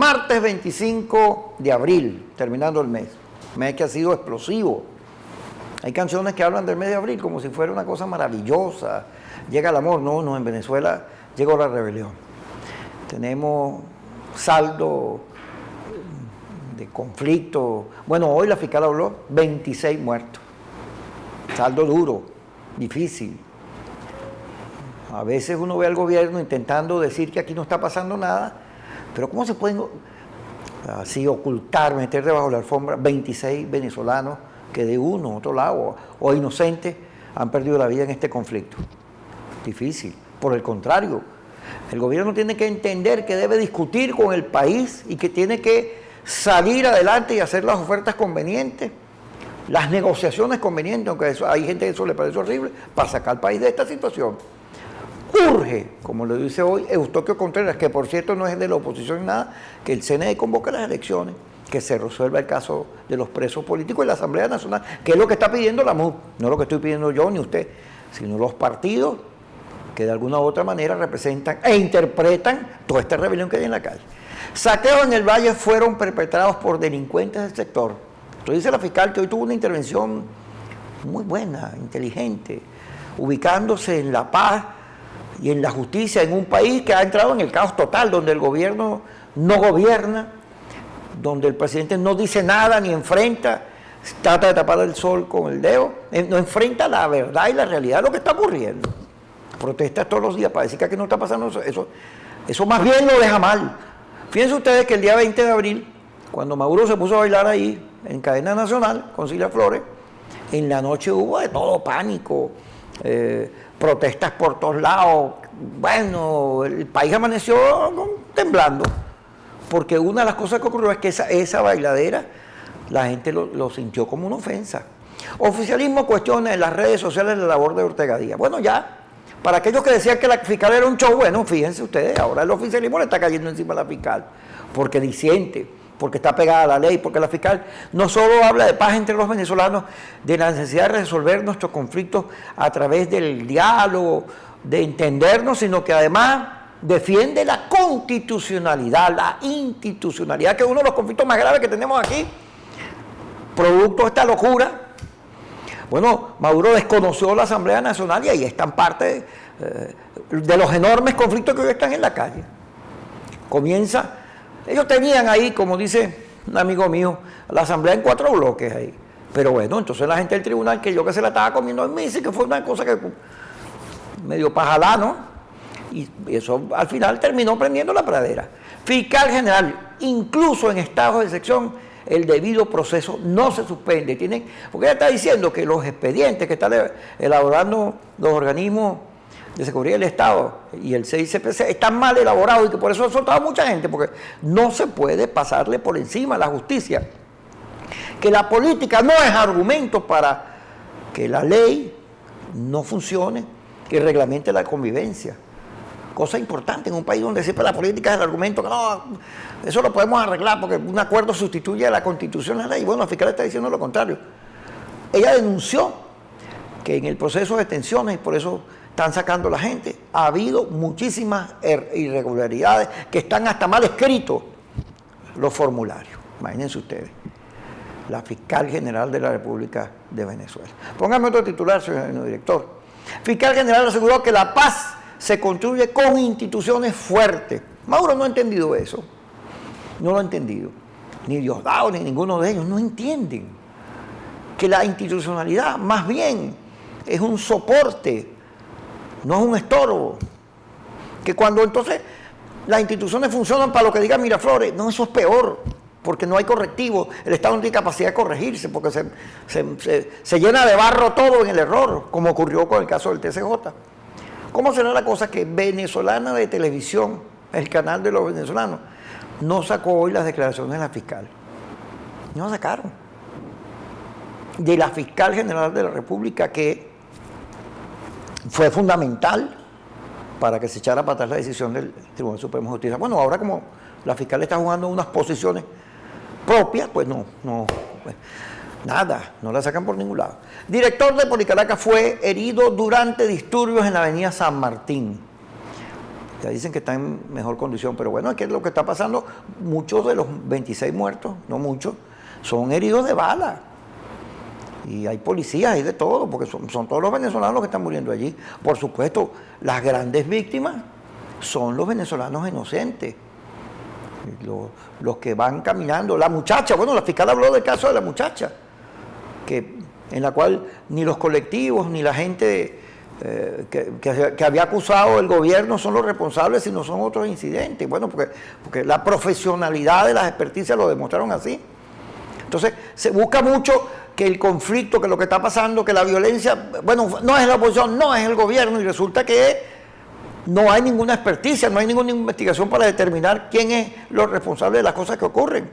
martes 25 de abril, terminando el mes que ha sido explosivo. Hay canciones que hablan del mes de abril como si fuera una cosa maravillosa. Llega el amor. No, en Venezuela llegó la rebelión. Tenemos saldo de conflicto. Bueno, hoy la fiscal habló, 26 muertos. Saldo duro, difícil. A veces uno ve al gobierno intentando decir que aquí no está pasando nada, pero ¿cómo se pueden así ocultar, meter debajo de la alfombra 26 venezolanos que de uno, otro lado, o inocentes, han perdido la vida en este conflicto? Difícil. Por el contrario, el gobierno tiene que entender que debe discutir con el país y que tiene que salir adelante y hacer las ofertas convenientes, las negociaciones convenientes, aunque hay gente que eso le parece horrible, para sacar al país de esta situación. Urge, como lo dice hoy Eustoquio Contreras, que por cierto no es de la oposición nada, que el CNE convoque las elecciones, que se resuelva el caso de los presos políticos y la Asamblea Nacional, que es lo que está pidiendo la MUD, no lo que estoy pidiendo yo ni usted, sino los partidos que de alguna u otra manera representan e interpretan toda esta rebelión que hay en la calle. Saqueos en el Valle fueron perpetrados por delincuentes del sector. Esto dice la fiscal, que hoy tuvo una intervención muy buena, inteligente, ubicándose en la paz y en la justicia en un país que ha entrado en el caos total, donde el gobierno no gobierna, donde el presidente no dice nada ni enfrenta, trata de tapar el sol con el dedo, no enfrenta la verdad y la realidad de lo que está ocurriendo. Protestas todos los días para decir que aquí no está pasando eso más bien lo deja mal. Fíjense ustedes que el día 20 de abril, cuando Maduro se puso a bailar ahí en cadena nacional con Cilia Flores, en la noche hubo de todo, pánico, protestas por todos lados. Bueno, el país amaneció temblando, porque una de las cosas que ocurrió es que esa bailadera la gente lo sintió como una ofensa. Oficialismo cuestiona en las redes sociales la labor de Ortega Díaz. Bueno, ya, para aquellos que decían que la fiscal era un show, bueno, fíjense ustedes, ahora el oficialismo le está cayendo encima a la fiscal, porque disiente, porque está pegada a la ley, porque la fiscal no solo habla de paz entre los venezolanos, de la necesidad de resolver nuestros conflictos a través del diálogo, de entendernos, sino que además defiende la constitucionalidad, la institucionalidad, que es uno de los conflictos más graves que tenemos aquí, producto de esta locura. Bueno, Maduro desconoció la Asamblea Nacional y ahí están parte de los enormes conflictos que hoy están en la calle. Ellos tenían ahí, como dice un amigo mío, la Asamblea en 4 bloques ahí. Pero bueno, entonces la gente del tribunal creyó que se la estaba comiendo en misa y que fue una cosa que medio pajalá, ¿no? Y eso al final terminó prendiendo la pradera. Fiscal general, incluso en estados de excepción, el debido proceso no se suspende. Porque ella está diciendo que los expedientes que están elaborando los organismos de seguridad del Estado y el CICPC están mal elaborados y que por eso ha soltado mucha gente, porque no se puede pasarle por encima a la justicia. Que la política no es argumento para que la ley no funcione, que reglamente la convivencia. Cosa importante en un país donde siempre la política es el argumento, que no, eso lo podemos arreglar porque un acuerdo sustituye a la Constitución, a la ley. Bueno, la fiscal está diciendo lo contrario. Ella denunció que en el proceso de detenciones, y por eso están sacando a la gente, ha habido muchísimas irregularidades, que están hasta mal escritos los formularios. Imagínense ustedes, la fiscal general de la República de Venezuela. Póngame otro titular, señor director. Fiscal general aseguró que la paz se construye con instituciones fuertes. Maduro no ha entendido eso. No lo ha entendido. Ni Diosdado, ni ninguno de ellos. No entienden que la institucionalidad más bien es un soporte, no es un estorbo. Que cuando entonces las instituciones funcionan para lo que diga Miraflores, no, eso es peor, porque no hay correctivo. El Estado no tiene capacidad de corregirse, porque se llena de barro todo en el error, como ocurrió con el caso del TCJ. ¿Cómo será la cosa que Venezolana de Televisión, el canal de los venezolanos, no sacó hoy las declaraciones de la fiscal? No las sacaron. De la fiscal general de la República, que fue fundamental para que se echara para atrás la decisión del Tribunal Supremo de Justicia. Bueno, ahora como la fiscal está jugando unas posiciones propias, pues nada, no la sacan por ningún lado. Director de Policaracas fue herido durante disturbios en la avenida San Martín. Ya dicen que está en mejor condición, pero bueno, es que lo que está pasando, muchos de los 26 muertos, no muchos, son heridos de bala. Y hay policías, hay de todo, porque son todos los venezolanos los que están muriendo allí. Por supuesto, las grandes víctimas son los venezolanos inocentes, los que van caminando. La muchacha, bueno, la fiscal habló del caso de la muchacha, en la cual ni los colectivos ni la gente que había acusado el gobierno son los responsables, sino son otros incidentes. Bueno, porque la profesionalidad de las experticias lo demostraron así. Entonces, se busca mucho que el conflicto, que lo que está pasando, que la violencia, bueno, no es la oposición, no es el gobierno, y resulta que no hay ninguna experticia, no hay ninguna investigación para determinar quién es los responsables de las cosas que ocurren.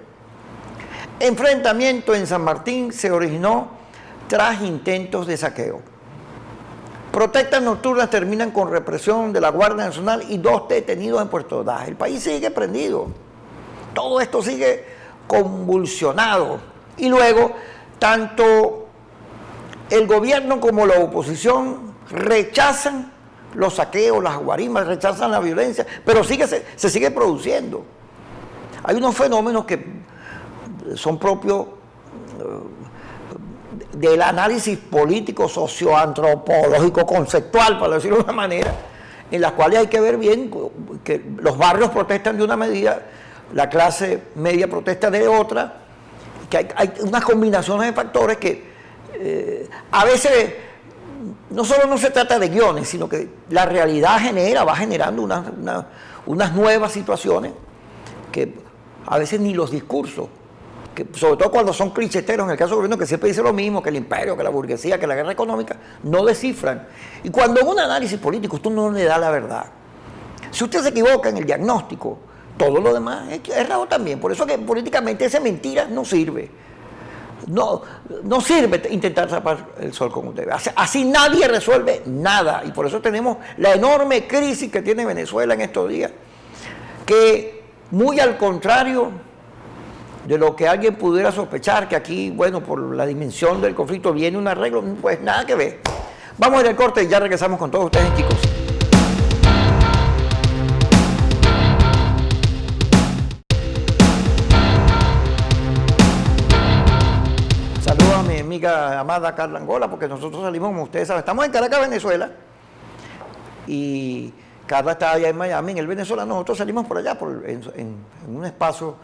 Enfrentamiento en San Martín se originó tras intentos de saqueo. Protestas nocturnas terminan con represión de la Guardia Nacional y 2 detenidos en Puerto Ordaz. El país sigue prendido. Todo esto sigue convulsionado. Y luego, tanto el gobierno como la oposición rechazan los saqueos, las guarimbas, rechazan la violencia, pero se sigue produciendo. Hay unos fenómenos que son propios del análisis político, socioantropológico, conceptual, para decirlo de una manera, en las cuales hay que ver bien que los barrios protestan de una medida, la clase media protesta de otra, que hay unas combinaciones de factores que a veces no solo no se trata de guiones, sino que la realidad va generando unas nuevas situaciones que a veces ni los discursos, que sobre todo cuando son clicheteros, en el caso del gobierno, que siempre dice lo mismo, que el imperio, que la burguesía, que la guerra económica, no descifran. Y cuando en un análisis político usted no le da la verdad, si usted se equivoca en el diagnóstico, todo lo demás es errado también. Por eso que políticamente esa mentira no sirve. No sirve intentar tapar el sol con un dedo. Así nadie resuelve nada. Y por eso tenemos la enorme crisis que tiene Venezuela en estos días, que muy al contrario de lo que alguien pudiera sospechar, que aquí, bueno, por la dimensión del conflicto viene un arreglo, pues nada que ver. Vamos a ir al corte y ya regresamos con todos ustedes, chicos. Saludos a mi amiga amada Carla Angola, porque nosotros salimos, como ustedes saben, estamos en Caracas, Venezuela, y Carla está allá en Miami, en el Venezuela, nosotros salimos por allá, en un espacio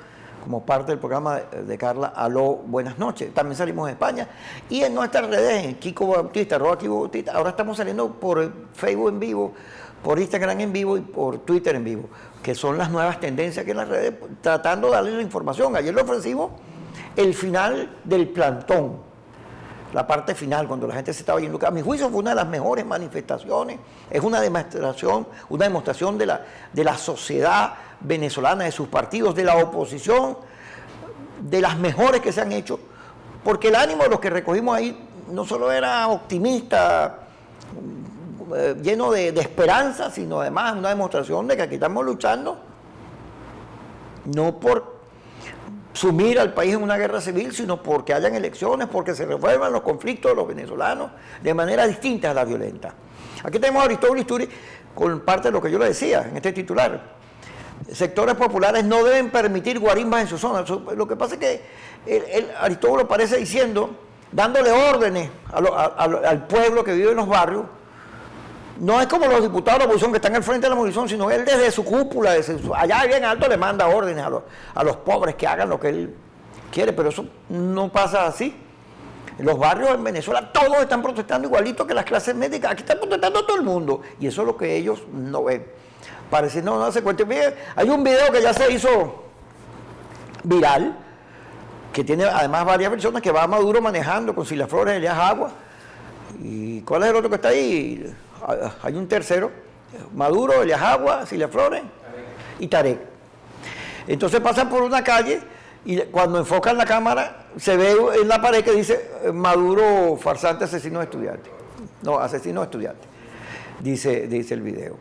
como parte del programa de Carla, Aló, buenas noches. También salimos en España y en nuestras redes, en Kiko Bautista, @Kiko Bautista. Ahora estamos saliendo por Facebook en vivo, por Instagram en vivo y por Twitter en vivo, que son las nuevas tendencias que en las redes, tratando de darle la información. Ayer le ofrecimos el final del plantón, la parte final, cuando la gente se estaba yendo. A mi juicio fue una de las mejores manifestaciones, es una demostración de la sociedad venezolana, de sus partidos, de la oposición, de las mejores que se han hecho, porque el ánimo de los que recogimos ahí no solo era optimista, lleno de esperanza, sino además una demostración de que aquí estamos luchando no por sumir al país en una guerra civil, sino porque hayan elecciones, porque se resuelvan los conflictos de los venezolanos de manera distinta a la violenta. Aquí tenemos a Aristóbulo Isturi con parte de lo que yo le decía en este titular. Sectores populares no deben permitir guarimbas en su zona. Lo que pasa es que Aristóbulo parece diciendo, dándole órdenes al pueblo que vive en los barrios. No es como los diputados de la oposición que están al frente de la movilización, sino él desde su cúpula, allá bien alto, le manda órdenes a los pobres que hagan lo que él quiere, pero eso no pasa así. En los barrios en Venezuela todos están protestando igualito que las clases médicas. Aquí está protestando todo el mundo y eso es lo que ellos no ven. Parece no se cuenta. Hay un video que ya se hizo viral, que tiene además varias versiones, que va Maduro manejando con Cilia Flores, Elías Agua. ¿Y cuál es el otro que está ahí? Hay un tercero, Maduro, Elías Agua, Cilia Flores y Tarek. Entonces pasan por una calle y cuando enfocan la cámara se ve en la pared que dice Maduro farsante, asesino de estudiantes. No, asesino de estudiantes, dice el video.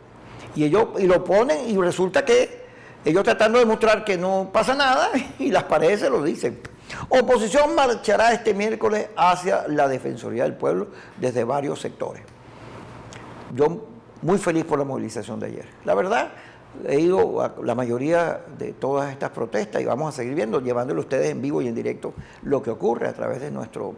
Y lo ponen y resulta que ellos tratando de mostrar que no pasa nada y las paredes se lo dicen. Oposición marchará este miércoles hacia la Defensoría del Pueblo desde varios sectores. Yo muy feliz por la movilización de ayer. La verdad, he ido a la mayoría de todas estas protestas y vamos a seguir viendo, llevándole a ustedes en vivo y en directo lo que ocurre a través de nuestro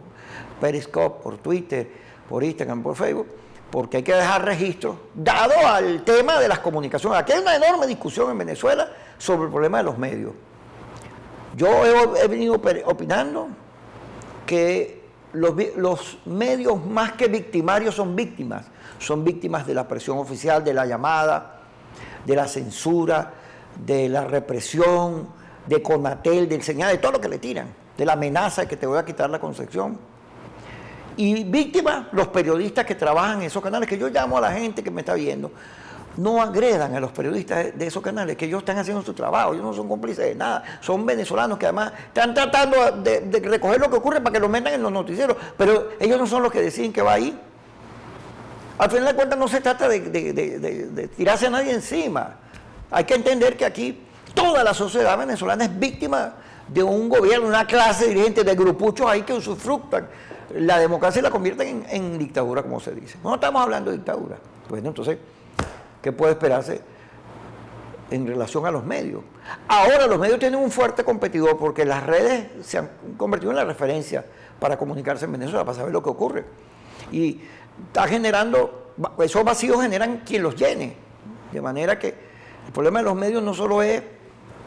Periscope, por Twitter, por Instagram, por Facebook, porque hay que dejar registro, dado al tema de las comunicaciones. Aquí hay una enorme discusión en Venezuela sobre el problema de los medios. Yo he venido opinando que los medios más que victimarios son víctimas de la presión oficial, de la llamada, de la censura, de la represión, de Conatel, del señal, de todo lo que le tiran, de la amenaza de que te voy a quitar la concesión. Y víctimas, los periodistas que trabajan en esos canales, que yo llamo a la gente que me está viendo, no agredan a los periodistas de esos canales, que ellos están haciendo su trabajo, ellos no son cómplices de nada, son venezolanos que además están tratando de recoger lo que ocurre para que lo metan en los noticieros, pero ellos no son los que deciden que va ahí. Al final de cuentas no se trata de tirarse a nadie encima. Hay que entender que aquí toda la sociedad venezolana es víctima de un gobierno, una clase dirigente de grupuchos ahí que usufructan la democracia y la convierten en dictadura, como se dice. No estamos hablando de dictadura. Bueno, entonces, ¿qué puede esperarse en relación a los medios? Ahora los medios tienen un fuerte competidor porque las redes se han convertido en la referencia para comunicarse en Venezuela, para saber lo que ocurre. Y está generando, esos vacíos generan quien los llene. De manera que el problema de los medios no solo es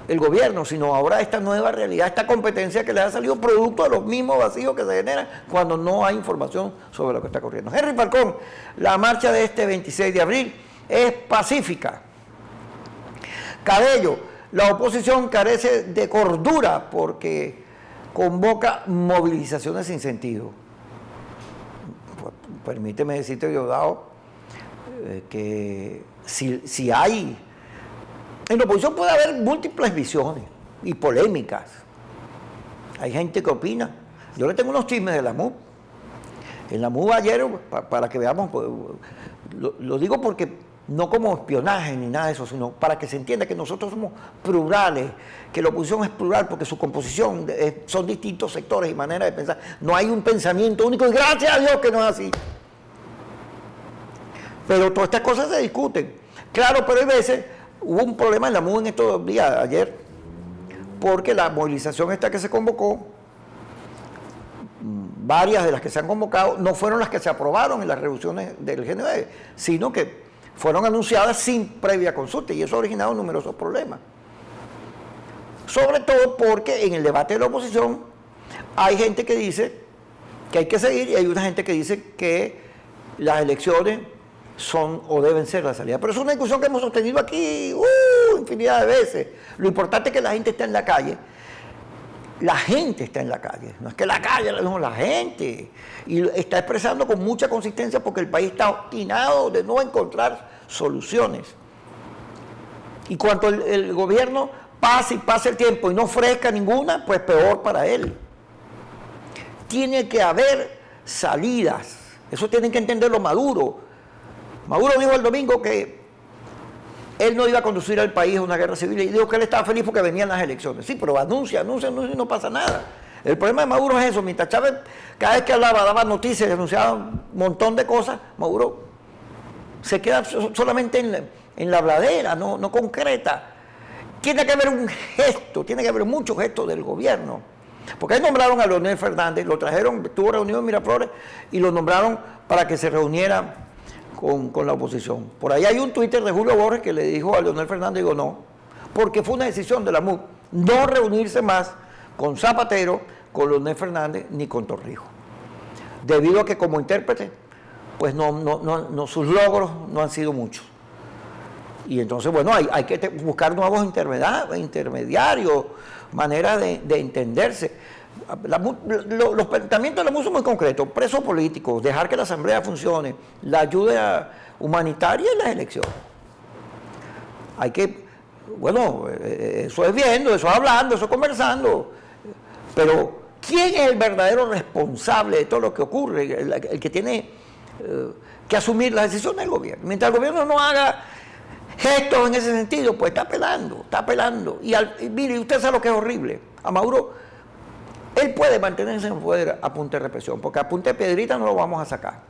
el gobierno, sino ahora esta nueva realidad, esta competencia que les ha salido producto de los mismos vacíos que se generan cuando no hay información sobre lo que está ocurriendo. Henry Falcón, la marcha de este 26 de abril es pacífica. Cabello, la oposición carece de cordura porque convoca movilizaciones sin sentido. Permíteme decirte, Diosdado, que si hay... En la oposición puede haber múltiples visiones y polémicas. Hay gente que opina. Yo le tengo unos chismes de la MUV. En la MUV ayer, para que veamos, pues, lo digo porque no como espionaje ni nada de eso, sino para que se entienda que nosotros somos plurales, que la oposición es plural porque su composición son distintos sectores y maneras de pensar. No hay un pensamiento único y gracias a Dios que no es así. Pero todas estas cosas se discuten. Claro, pero hay veces... Hubo un problema en la MUD en estos días, ayer, porque la movilización esta que se convocó, varias de las que se han convocado, no fueron las que se aprobaron en las revoluciones del G9, sino que fueron anunciadas sin previa consulta, y eso ha originado numerosos problemas. Sobre todo porque en el debate de la oposición hay gente que dice que hay que seguir y hay una gente que dice que las elecciones son o deben ser la salida. Pero es una discusión que hemos sostenido aquí infinidad de veces. Lo importante es que la gente está en la calle. La gente está en la calle. No es que la calle, no, la gente. Y está expresando con mucha consistencia porque el país está obstinado de no encontrar soluciones. Y cuando el gobierno pase y pase el tiempo y no ofrezca ninguna, pues peor para él. Tiene que haber salidas. Eso tienen que entenderlo Maduro. Maduro dijo el domingo que él no iba a conducir al país a una guerra civil y dijo que él estaba feliz porque venían las elecciones. Sí, pero anuncia y no pasa nada. El problema de Maduro es eso. Mientras Chávez cada vez que hablaba, daba noticias y anunciaba un montón de cosas, Maduro se queda solamente en la habladera, no concreta. Tiene que haber un gesto, tiene que haber muchos gestos del gobierno. Porque ahí nombraron a Leonel Fernández, lo trajeron, estuvo reunido en Miraflores y lo nombraron para que se reuniera con la oposición. Por ahí hay un Twitter de Julio Borges que le dijo a Leonel Fernández, digo no, porque fue una decisión de la MUD no reunirse más con Zapatero, con Leonel Fernández ni con Torrijos. Debido a que como intérprete, pues sus logros no han sido muchos. Y entonces, bueno, hay que buscar nuevos intermediarios, maneras de entenderse. Los planteamientos de la MUD son muy concretos: presos políticos, dejar que la asamblea funcione, la ayuda humanitaria y las elecciones. Hay que, bueno, eso es viendo, eso es hablando, eso es conversando, pero ¿quién es el verdadero responsable de todo lo que ocurre? El que tiene que asumir las decisiones del gobierno. Mientras el gobierno no haga gestos en ese sentido, pues está apelando. Y mire, usted sabe lo que es horrible. A Maduro, él puede mantenerse en poder a punta de represión, porque a punta de piedrita no lo vamos a sacar.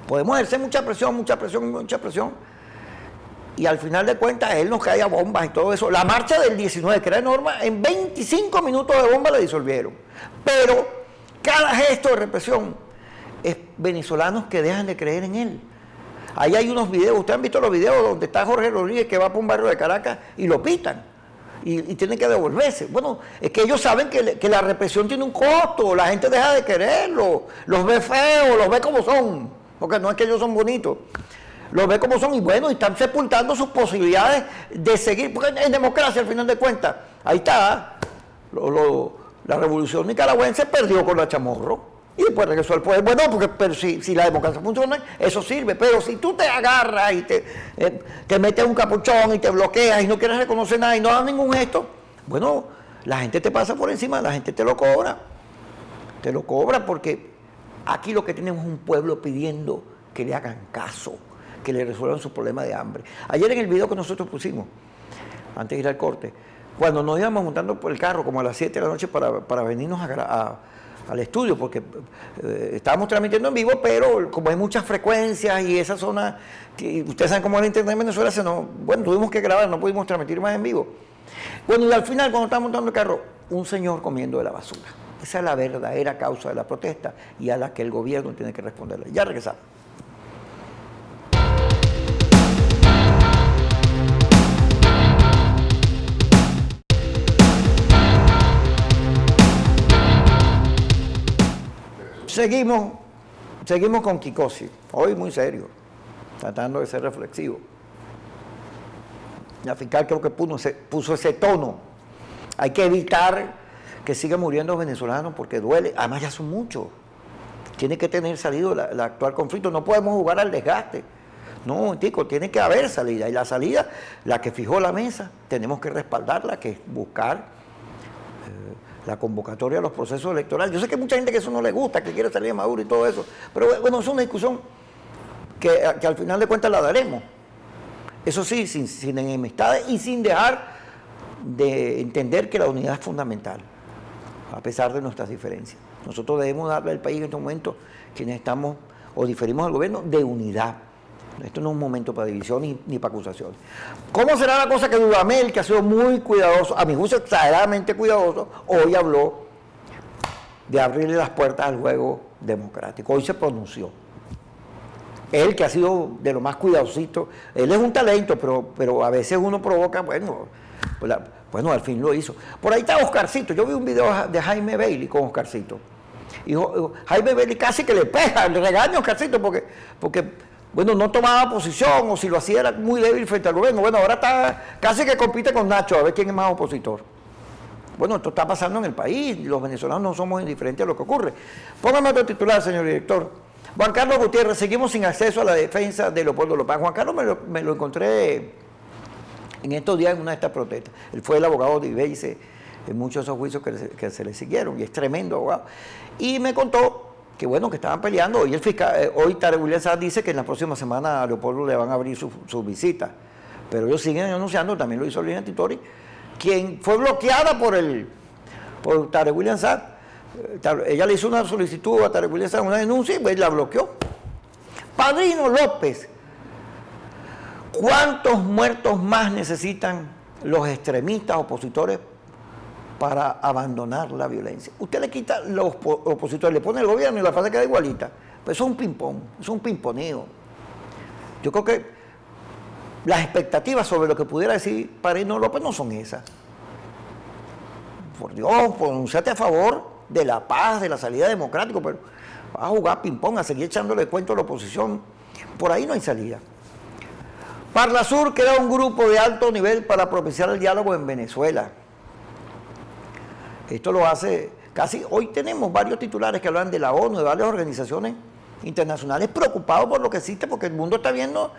Podemos ejercer mucha presión, mucha presión, mucha presión. Y al final de cuentas, él nos cae a bombas y todo eso. La marcha del 19, que era enorme, en 25 minutos de bomba la disolvieron. Pero cada gesto de represión es venezolanos que dejan de creer en él. Ahí hay unos videos, ustedes han visto los videos donde está Jorge Rodríguez que va por un barrio de Caracas y lo pitan. Y tienen que devolverse. Bueno, es que ellos saben que la represión tiene un costo, la gente deja de quererlo, los ve feos, los ve como son, porque no es que ellos son bonitos. Los ve como son y bueno, y están sepultando sus posibilidades de seguir, porque en democracia al final de cuentas, ahí está, la revolución nicaragüense perdió con la Chamorro y después regresó al poder. Bueno, porque pero si la democracia funciona, eso sirve, pero si tú te agarras y te metes un capuchón y te bloqueas y no quieres reconocer nada y no das ningún gesto, bueno, la gente te pasa por encima, la gente te lo cobra porque aquí lo que tenemos es un pueblo pidiendo que le hagan caso, que le resuelvan sus problemas de hambre. Ayer en el video que nosotros pusimos, antes de ir al corte, cuando nos íbamos montando por el carro como a las 7 de la noche para venirnos al estudio, porque estábamos transmitiendo en vivo, pero como hay muchas frecuencias y esa zona, ustedes saben cómo es el internet en Venezuela, bueno, tuvimos que grabar, no pudimos transmitir más en vivo. Bueno, y al final, cuando estábamos montando el carro, un señor comiendo de la basura. Esa es la verdadera causa de la protesta y a la que el gobierno tiene que responderle. Ya regresamos. Seguimos con Kikosi, hoy muy serio, tratando de ser reflexivo. La fiscal creo que puso ese tono. Hay que evitar que sigan muriendo venezolanos porque duele, además ya son muchos. Tiene que tener salido el actual conflicto, no podemos jugar al desgaste. No, tico, tiene que haber salida, y la salida, la que fijó la mesa, tenemos que respaldarla, que es buscar la convocatoria a los procesos electorales. Yo sé que hay mucha gente que eso no le gusta, que quiere salir de Maduro y todo eso, pero bueno, es una discusión que al final de cuentas la daremos. Eso sí, sin enemistades y sin dejar de entender que la unidad es fundamental, a pesar de nuestras diferencias. Nosotros debemos darle al país en este momento, quienes estamos o diferimos al gobierno, de unidad. Esto no es un momento para división ni para acusaciones. ¿Cómo será la cosa que Dudamel, que ha sido muy cuidadoso, a mi juicio exageradamente cuidadoso, hoy habló de abrirle las puertas al juego democrático? Hoy se pronunció. Él, que ha sido de lo más cuidadosito, él es un talento, pero a veces uno provoca, bueno, al fin lo hizo. Por ahí está Oscarcito. Yo vi un video de Jaime Bailey con Oscarcito. Y Jaime Bailey casi que le pega, le regaña a Oscarcito porque bueno, no tomaba posición, o si lo hacía era muy débil frente al gobierno. Bueno, ahora está casi que compite con Nacho a ver quién es más opositor. Bueno, esto está pasando en el país, los venezolanos no somos indiferentes a lo que ocurre. Póngame otro titular, señor director. Juan Carlos Gutiérrez, seguimos sin acceso a la defensa de Leopoldo López. Juan Carlos me lo encontré en estos días en una de estas protestas. Él fue el abogado de Ibeice en muchos de esos juicios que se le siguieron, y es tremendo abogado. Y me contó que bueno, que estaban peleando, y el fiscal, hoy Tarek William Saab dice que en la próxima semana a Leopoldo le van a abrir su visita, pero ellos siguen anunciando, también lo hizo Lina Titori, quien fue bloqueada por Tarek William Saab. Ella le hizo una solicitud a Tarek William Saab, una denuncia, y pues la bloqueó. Padrino López, ¿cuántos muertos más necesitan los extremistas opositores para abandonar la violencia? Usted le quita los opositores, le pone el gobierno y la frase queda igualita. Pues eso es un ping-pong, es un pimponeo. Yo creo que las expectativas sobre lo que pudiera decir Padrino López no son esas. Por Dios, pronunciate a favor de la paz, de la salida democrática, pero vas a jugar ping-pong, a seguir echándole cuento a la oposición. Por ahí no hay salida. Parlasur crea un grupo de alto nivel para propiciar el diálogo en Venezuela. Esto lo hace casi, hoy tenemos varios titulares que hablan de la ONU, de varias organizaciones internacionales preocupados por lo que existe, porque el mundo está viendo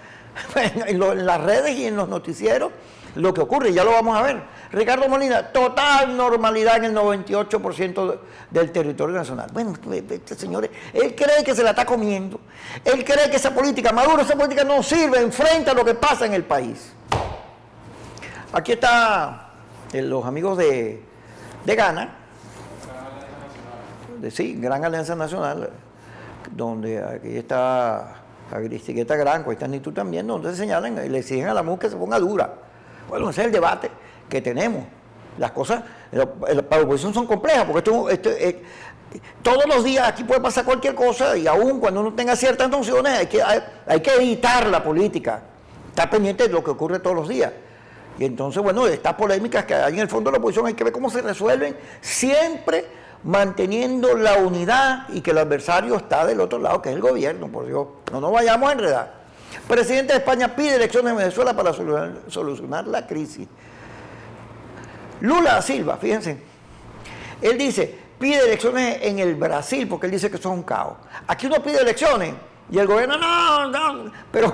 en las redes y en los noticieros lo que ocurre, ya lo vamos a ver. Ricardo Molina, total normalidad en el 98% del territorio nacional. Bueno, este señor, él cree que se la está comiendo, él cree que esa política, Maduro, esa política no sirve, enfrenta lo que pasa en el país. Aquí está los amigos de Ghana, sí, Gran Alianza Nacional, donde aquí está Aristigueta Granco, ahí estás ni tú también, donde se señalan y le exigen a la MUS que se ponga dura. Bueno, ese es el debate que tenemos. Las cosas para la oposición son complejas, porque todos los días aquí puede pasar cualquier cosa y aún cuando uno tenga ciertas nociones hay que editar la política, estar pendiente de lo que ocurre todos los días. Y entonces, bueno, estas polémicas que hay en el fondo de la oposición hay que ver cómo se resuelven, siempre manteniendo la unidad y que el adversario está del otro lado, que es el gobierno, por Dios, no nos vayamos a enredar. Presidente de España pide elecciones en Venezuela para solucionar la crisis. Lula da Silva, fíjense, él dice, pide elecciones en el Brasil, porque él dice que eso es un caos. Aquí uno pide elecciones y el gobierno, no, pero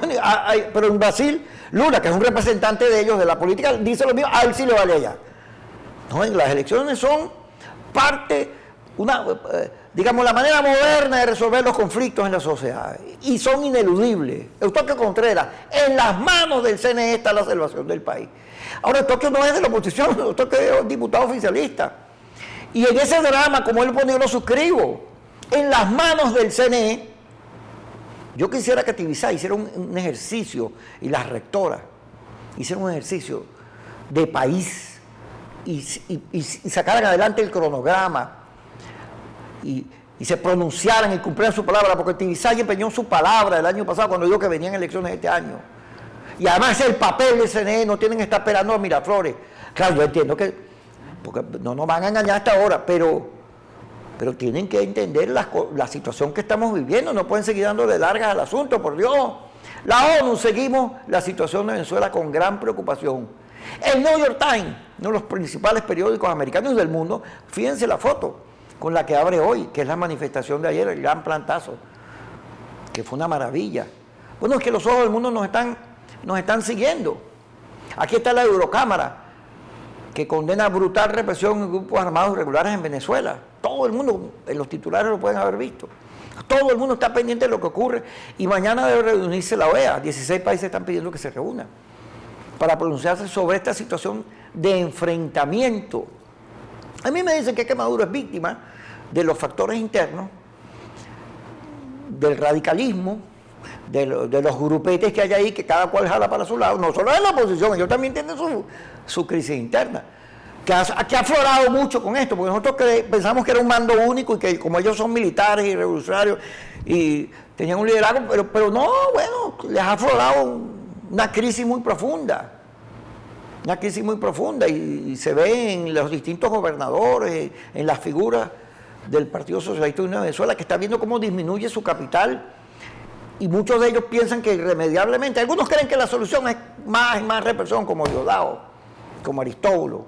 en Brasil, Lula, que es un representante de ellos, de la política, dice lo mismo, a él sí le vale allá. No, las elecciones son parte, digamos, la manera moderna de resolver los conflictos en la sociedad, y son ineludibles. Eustaquio Contreras, en las manos del CNE está la salvación del país. Ahora, Eustaquio no es de la oposición, Eustaquio es diputado oficialista. Y en ese drama, como él pone, yo lo suscribo. En las manos del CNE, yo quisiera que Tibisay hiciera un ejercicio, y las rectoras hicieran un ejercicio de país, y sacaran adelante el cronograma, y se pronunciaran y cumplieran su palabra, porque Tibisay empeñó su palabra el año pasado cuando dijo que venían elecciones este año. Y además el papel del CNE, no tienen que estar esperando a Miraflores. Claro, yo entiendo que, porque no nos van a engañar hasta ahora, pero tienen que entender la situación que estamos viviendo, no pueden seguir dándole largas al asunto, por Dios. La ONU seguimos la situación de Venezuela con gran preocupación. El New York Times, uno de los principales periódicos americanos del mundo, fíjense la foto con la que abre hoy, que es la manifestación de ayer, el gran plantazo, que fue una maravilla. Bueno, es que los ojos del mundo nos están siguiendo. Aquí está la Eurocámara, que condena brutal represión en grupos armados irregulares en Venezuela. Todo el mundo, en los titulares lo pueden haber visto. Todo el mundo está pendiente de lo que ocurre y mañana debe reunirse la OEA. 16 países están pidiendo que se reúnan para pronunciarse sobre esta situación de enfrentamiento. A mí me dicen que Maduro es víctima de los factores internos, del radicalismo, de los grupetes que hay ahí, que cada cual jala para su lado, no solo en la oposición, ellos también tienen su crisis interna, que ha aflorado mucho con esto, porque nosotros pensamos que era un mando único y que como ellos son militares y revolucionarios y tenían un liderazgo, pero no, bueno, les ha aflorado una crisis muy profunda, y se ve en los distintos gobernadores, en las figuras del Partido Socialista Unido de Venezuela, que está viendo cómo disminuye su capital. Y muchos de ellos piensan que irremediablemente, algunos creen que la solución es más y más represión, como Diosdado, como Aristóbulo,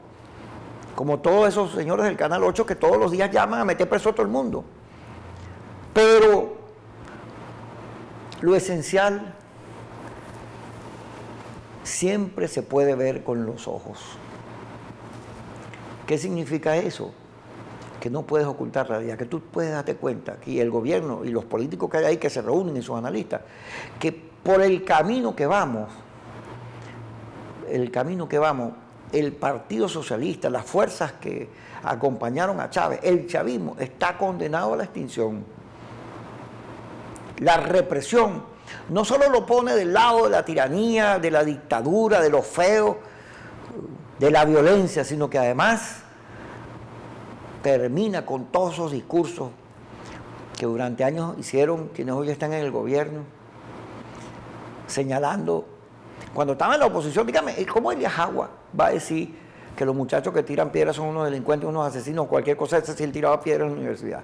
como todos esos señores del Canal 8 que todos los días llaman a meter preso a todo el mundo. Pero lo esencial siempre se puede ver con los ojos. ¿Qué significa eso? Que no puedes ocultar la realidad, que tú puedes darte cuenta, que el gobierno y los políticos que hay ahí que se reúnen y sus analistas, que por el camino que vamos, el Partido Socialista, las fuerzas que acompañaron a Chávez, el chavismo está condenado a la extinción. La represión no solo lo pone del lado de la tiranía, de la dictadura, de lo feo, de la violencia, sino que además termina con todos esos discursos que durante años hicieron quienes hoy están en el gobierno, señalando, cuando estaba en la oposición, dígame, ¿cómo Elías Agua va a decir que los muchachos que tiran piedras son unos delincuentes, unos asesinos, cualquier cosa de esa, si él tiraba piedras en la universidad?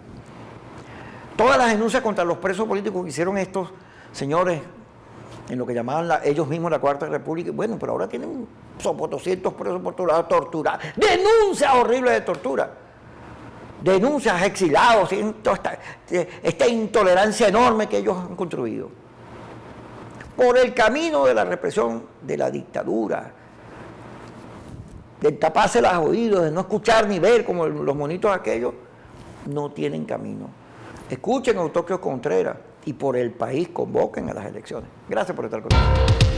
Todas las denuncias contra los presos políticos que hicieron estos señores en lo que llamaban ellos mismos la Cuarta República, bueno, pero ahora tienen 200 presos por todos lados torturados, denuncias horribles de tortura, denuncias, exilados, esta intolerancia enorme que ellos han construido. Por el camino de la represión, de la dictadura, de taparse los oídos, de no escuchar ni ver como los monitos aquellos, no tienen camino. Escuchen a Eustaquio Contreras y por el país convoquen a las elecciones. Gracias por estar con nosotros.